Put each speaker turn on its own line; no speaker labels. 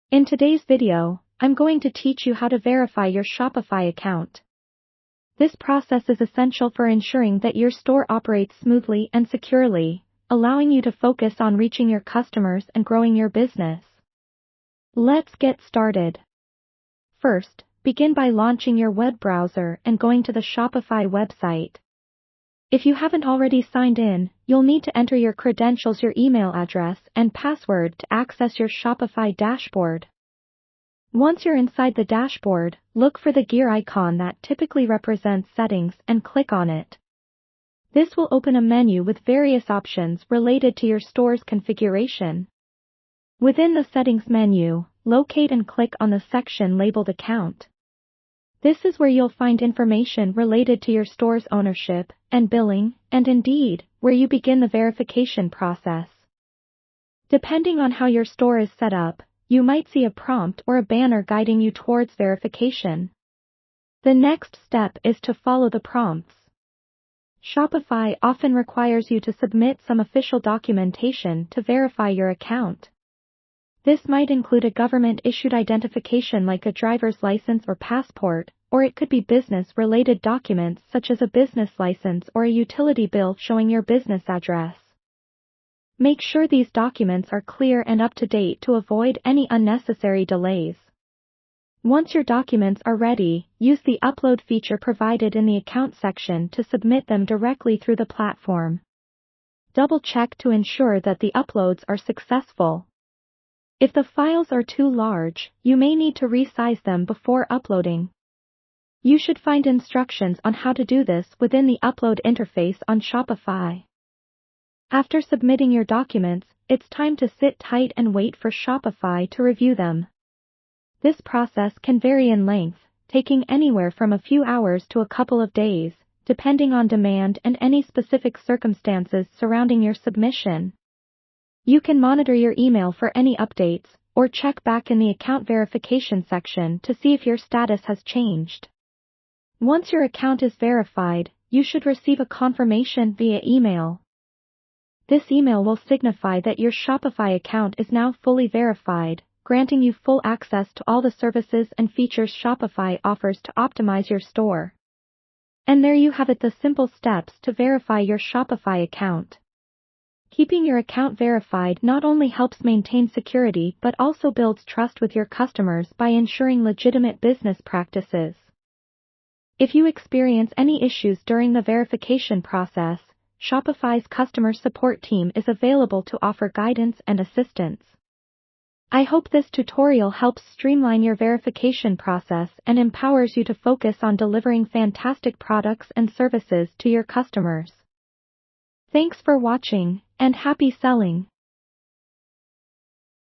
In today's video, I'm going to teach you how to verify your Shopify account. This process is essential for ensuring that your store operates smoothly and securely, allowing you to focus on reaching your customers and growing your business. Let's get started. First, begin by launching your web browser and going to the Shopify website. If you haven't already signed in, you'll need to enter your credentials, your email address, and password to access your Shopify dashboard. Once you're inside the dashboard, look for the gear icon that typically represents settings and click on it. This will open a menu with various options related to your store's configuration. Within the settings menu, locate and click on the section labeled Account. This is where you'll find information related to your store's ownership and billing, and indeed, where you begin the verification process. Depending on how your store is set up, you might see a prompt or a banner guiding you towards verification. The next step is to follow the prompts. Shopify often requires you to submit some official documentation to verify your account. This might include a government-issued identification like a driver's license or passport, or it could be business-related documents such as a business license or a utility bill showing your business address. Make sure these documents are clear and up to date to avoid any unnecessary delays. Once your documents are ready, use the upload feature provided in the account section to submit them directly through the platform. Double-check to ensure that the uploads are successful. If the files are too large, you may need to resize them before uploading. You should find instructions on how to do this within the upload interface on Shopify. After submitting your documents, it's time to sit tight and wait for Shopify to review them. This process can vary in length, taking anywhere from a few hours to a couple of days, depending on demand and any specific circumstances surrounding your submission. You can monitor your email for any updates, or check back in the account verification section to see if your status has changed. Once your account is verified, you should receive a confirmation via email. This email will signify that your Shopify account is now fully verified, granting you full access to all the services and features Shopify offers to optimize your store. And there you have it, the simple steps to verify your Shopify account. Keeping your account verified not only helps maintain security but also builds trust with your customers by ensuring legitimate business practices. If you experience any issues during the verification process, Shopify's customer support team is available to offer guidance and assistance. I hope this tutorial helps streamline your verification process and empowers you to focus on delivering fantastic products and services to your customers. Thanks for watching, and happy selling!